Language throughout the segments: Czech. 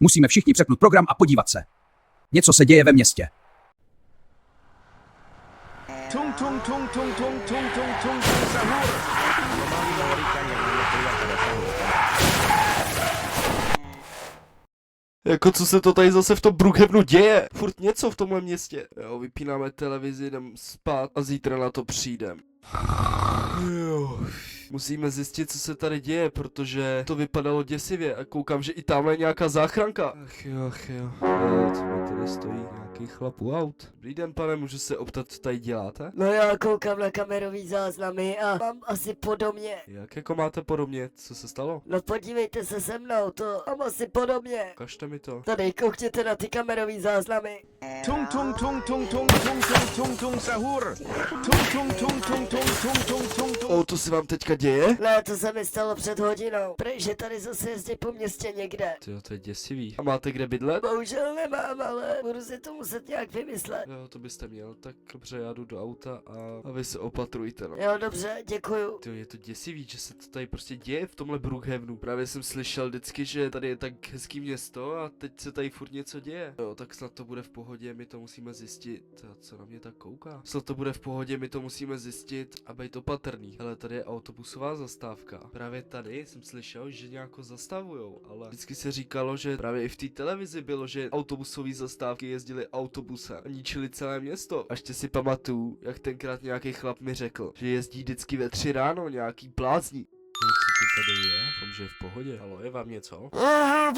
Musíme všichni přepnout program a podívat se. Něco se děje ve městě. Tung tung tung tung tung tung tung tung tung sahur. Jako co se to tady zase v tom Brookhavenu děje? Furt něco v tomhle městě. Jo, vypínáme televizi, jdem spát a zítra na to přijdem. Jo. Musíme zjistit, co se tady děje, protože to vypadalo děsivě a koukám, že i tamhle je nějaká záchranka. Ach jo. Co mi tady stojí nějaký chlap u aut? Dobrý den, pane, můžu se optat, co tady děláte? No já koukám na kamerový záznamy a mám asi podobně. Jak jako máte podobně? Co se stalo? No podívejte se se mnou, to mám asi podobně. Ukažte mi to. Tady koukněte na ty kamerový záznamy. Tung tung tung tung tung tung tung tung tung sahur. Tung tung tung tung tung tung tung tung tung. O, to se vám teďka děje? Ne, to se mi stalo před hodinou. Prej, že tady zase jezdí po městě někde. Tyjo, to je děsivý. A máte kde bydlet? Bohužel nemám, ale budu si to muset nějak vymyslet. Jo, to byste měl. Tak dobře, já jdu do auta a vy se opatrujte, no. Jo, dobře, děkuju. Tyjo, je to děsivý, že se to tady prostě děje v tomhle Brookhavenu. Právě jsem slyšel vždycky, že tady je tak hezký město a teď se tady furt něco děje. Jo, tak snad to bude v pohodě, my to musíme zjistit. A co na mě tak kouká? Snad to bude v pohodě, my to musíme zjistit a být opatrný. Hele, tady je autobusová zastávka. Právě tady jsem slyšel, že nějako zastavujou, ale vždycky se říkalo, že právě i v té televizi bylo, že autobusové zastávky jezdily autobusem a ničili celé město. A ještě si pamatuju, jak tenkrát nějaký chlap mi řekl, že jezdí vždycky ve 3 ráno nějaký blázni. Co to tady je? Doufám, že je v pohodě. Halo, je vám něco?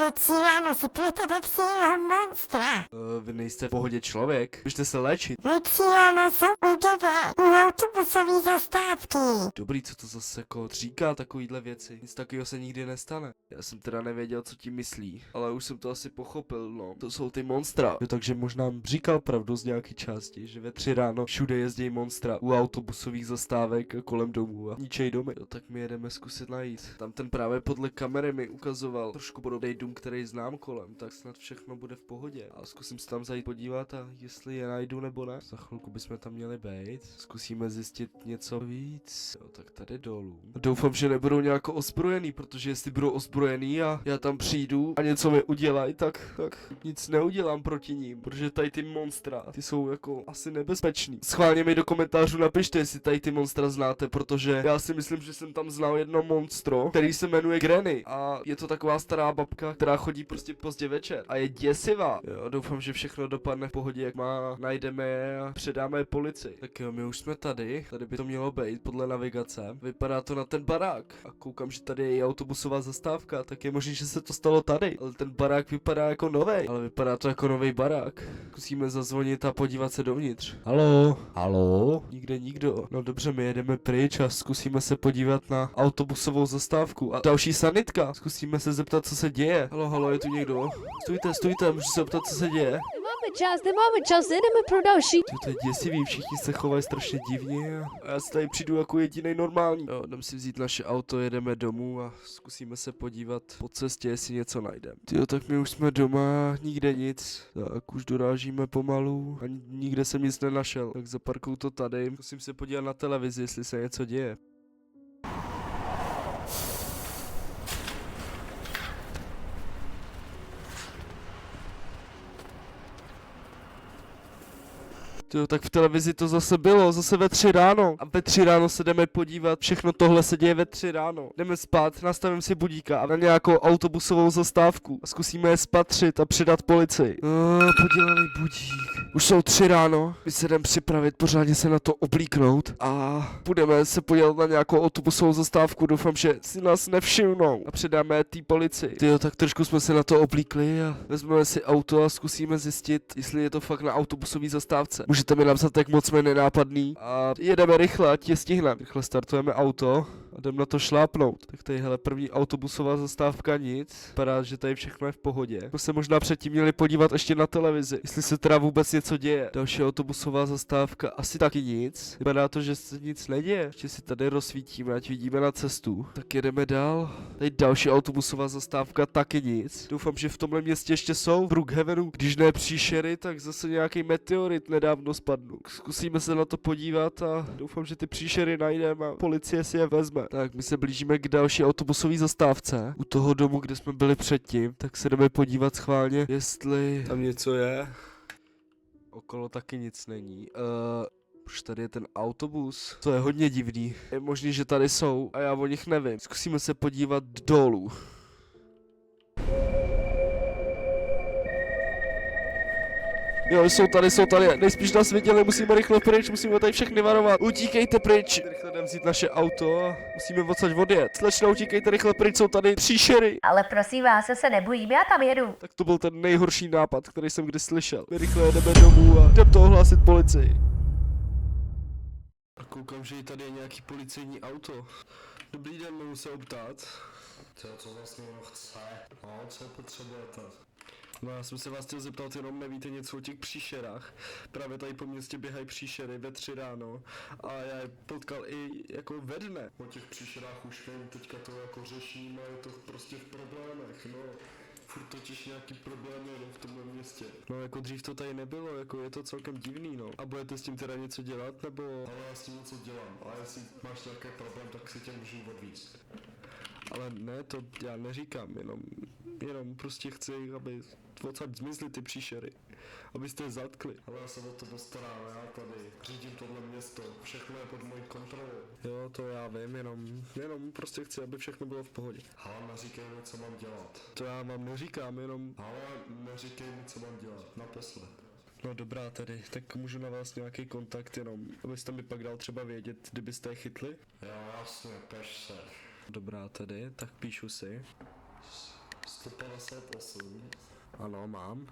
Vycíláno si půjte do psího monstra. Vy nejste v pohodě člověk. Můžete se léčit. Vycíláno jsou u tebe, u autobusový zastávky. Dobrý, co to zase jako říká takovýhle věci. Nic takového se nikdy nestane. Já jsem teda nevěděl, co tím myslí, ale už jsem to asi pochopil, no. To jsou ty monstra. Jo, takže možná říkal pravdu z nějaký části, že ve 3 ráno všude jezdí monstra u autobusových zastávek a kolem domů a ničej domy. Jo, tak my jedeme zkusit najít. Tam ten právě podle kamery mi ukazoval trošku podobný dům, který znám kolem, tak snad všechno bude v pohodě. A zkusím se tam zajít podívat a jestli je najdu nebo ne. Za chvilku bychom tam měli být. Zkusíme zjistit něco víc. Jo, tak tady dolů. Doufám, že nebudou nějak ozbrojený, protože jestli budou ozbrojený a já tam přijdu a něco mi udělají, tak nic neudělám proti ním, protože tady ty monstra, ty jsou jako asi nebezpečný. Schválně mi do komentářů napište, jestli tady ty monstra znáte, protože já si myslím, že jsem tam znal jedno monstro, který se jmenuje Granny a je to taková stará babka, která chodí prostě pozdě večer a je děsivá. Jo, doufám, že všechno dopadne v pohodě, jak má, najdeme je a předáme je policii. Tak jo, my už jsme tady by to mělo být podle navigace. Vypadá to na ten barák a koukám, že tady je i autobusová zastávka, tak je možné, že se to stalo tady. Ale ten barák vypadá jako novej, ale vypadá to jako nový barák. Zkusíme zazvonit a podívat se dovnitř. Haló? Nikde nikdo. No dobře, my jedeme pryč a zkusíme se podívat na autobusovou zastávku a další sanitka. Zkusíme se zeptat, co se děje. Halo, je tu někdo? Stůjte, můžu se zeptat, co se děje. Nemáme čas, jdeme pro další. To je děsivý, všichni se chovají strašně divně a já se tady přijdu jako jedinej normální. Jo, jdem si vzít naše auto, jedeme domů a zkusíme se podívat po cestě, jestli něco najdeme. Tyjo, tak my už jsme doma, nikde nic, tak už dorážíme pomalu a nikde jsem nic nenašel, tak zaparkuju to tady. Musím se podívat na televizi, jestli se něco děje. Jo, tak v televizi to zase bylo, zase ve 3 ráno. A ve 3 ráno se jdeme podívat, všechno tohle se děje ve 3 ráno. Jdeme spát, nastavím si budíka a na nějakou autobusovou zastávku. A zkusíme je spatřit a předat policii. Podělaný budík. Už jsou 3 ráno, my se jdeme připravit, pořádně se na to oblíknout a budeme se podívat na nějakou autobusovou zastávku. Doufám, že si nás nevšimnou a předáme té policii. Tyjo, tak trošku jsme se na to oblíkli a vezmeme si auto a zkusíme zjistit, jestli je to fakt na autobusové zastávce. Můžete mi napsat, jak moc jsme nenápadný a jedeme rychle, ať je stihneme. Rychle startujeme auto a jdeme na to šlápnout. Tak tady, hele, první autobusová zastávka nic. Vypadá, že tady všechno je v pohodě. To se možná předtím měli podívat ještě na televizi, jestli se teda vůbec něco děje. Další autobusová zastávka asi taky nic. Vypadá to, že se nic neděje. Ještě si tady rozsvítíme, ať vidíme na cestu. Tak jedeme dál. Tady další autobusová zastávka taky nic. Doufám, že v tomhle městě ještě jsou v Brookhavenu. Když ne příšery, tak zase nějaký meteorit nedávno spadnul. Zkusíme se na to podívat a doufám, že ty příšery najdeme a policie si je vezme. Tak, my se blížíme k další autobusové zastávce. U toho domu, kde jsme byli předtím, tak se jdeme podívat schválně, jestli tam něco je. Okolo taky nic není. Už tady je ten autobus. To je hodně divný. Je možný, že tady jsou a já o nich nevím. Zkusíme se podívat dolů. Jo, jsou tady, nejspíš nás viděli, musíme rychle pryč, musíme tady všechny varovat. Utíkejte pryč. Rychle jdem vzít naše auto a musíme odsaď odjet. Slečno, utíkejte rychle pryč, jsou tady příšery. Ale prosím vás, se nebojím, já tam jedu. Tak to byl ten nejhorší nápad, který jsem kdy slyšel. My rychle jedeme domů a jdem to ohlásit policii. A koukám, že tady je nějaký policejní auto. Dobrý den, mohu se optát? Co vlastně ono chce? No, co potřebujete? No, já jsem se vás chtěl zeptat, jenom nevíte něco o těch příšerách. Právě tady po městě běhají příšery ve 3 ráno a já je potkal i jako ve dne. O těch příšerách už vím, teďka to jako řešíme, je to prostě v problémech, no. Furt totiž nějaký problémy jenom v tomhle městě. No, jako dřív to tady nebylo, jako je to celkem divný, no. A budete s tím teda něco dělat, nebo? Ale já s tím něco dělám, ale jestli máš nějaký problém, tak si tě můžu odvízt. Ale ne, to já neříkám, jenom prostě chci, aby odsud zmizly ty příšery. Abyste je zatkli. Ale já se o to postarám, já tady řídím tohle město, všechno je pod mojí kontrolou. Jo, to já vím, jenom prostě chci, aby všechno bylo v pohodě. Ale neříkej mi, co mám dělat. To já vám neříkám, jenom... Ale neříkej mi, co mám dělat, naposled. No dobrá tedy, tak můžu na vás nějaký kontakt jenom, abyste mi pak dal třeba vědět, kdybyste je chytli? Jo, jasně, peš se. Dobrá tedy, tak píšu si. 158. Ano, mám.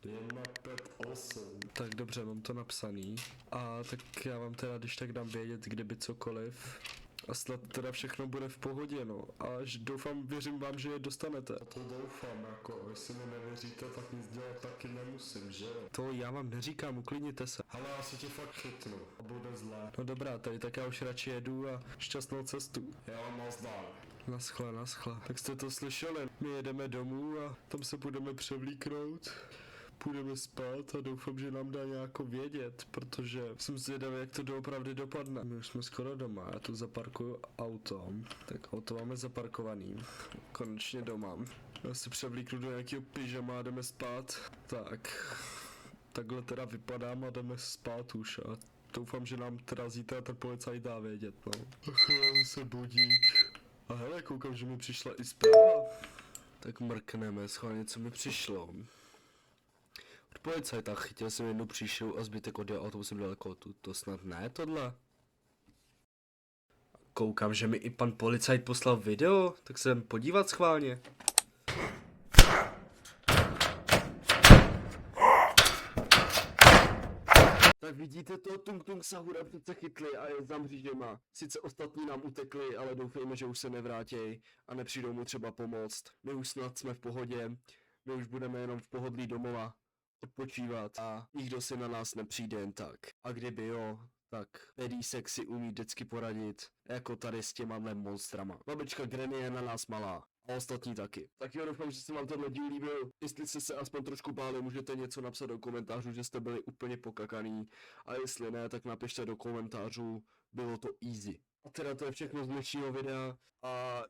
158. Tak dobře, mám to napsaný. A tak já vám teda když tak dám vědět, kdyby cokoliv. A snad teda všechno bude v pohodě, no. A doufám, věřím vám, že je dostanete. A to doufám, jako, jestli mi nevěříte, tak nic dělat taky nemusím, že jo? To já vám neříkám, uklidněte se. Ale já si tě fakt chytnu a bude zlé. No dobrá, tady tak já už radši jedu a šťastnou cestu. Já mám nazdar. Naschle. Tak jste to slyšeli, my jedeme domů a tam se budeme převlíknout. Půjdeme spát a doufám, že nám dá nějako vědět, protože jsem zvědavý, jak to doopravdy dopadne. My už jsme skoro doma, já tu zaparkuju auto, tak auto máme zaparkovaný, konečně doma. Já si převlíknu do nějakého pyžama a jdeme spát. Tak, takhle teda vypadám a jdeme spát už a doufám, že nám teda zítra ten policajt dá vědět, no. Ach, já se budík. A hele, koukám, že mi přišla i zpráva. Tak mrkneme, schválně, co mi přišlo. Od policajta chytil jsem jednu příšeru a zbytek odjel autobusem daleko. To snad ne, tohle? Koukám, že mi i pan policajt poslal video, tak se jdem podívat schválně. Tak vidíte to, Tung Sahura přece chytli a je za mřížema. Sice ostatní nám utekli, ale doufejme, že už se nevrátěj a nepřijdou mu třeba pomoct. My už snad jsme v pohodě, my už budeme jenom v pohodlí domova odpočívat a nikdo si na nás nepřijde jen tak. A kdyby jo, tak Pedísek si umí vždycky poradit, jako tady s těma monstrama. Babička Granny je na nás malá. A ostatní taky. Tak jo, doufám, že se vám tenhle díl líbil. Jestli jste se aspoň trošku báli, můžete něco napsat do komentářů, že jste byli úplně pokakaný. A jestli ne, tak napište do komentářů, bylo to easy. A teda to je všechno z dnešního videa a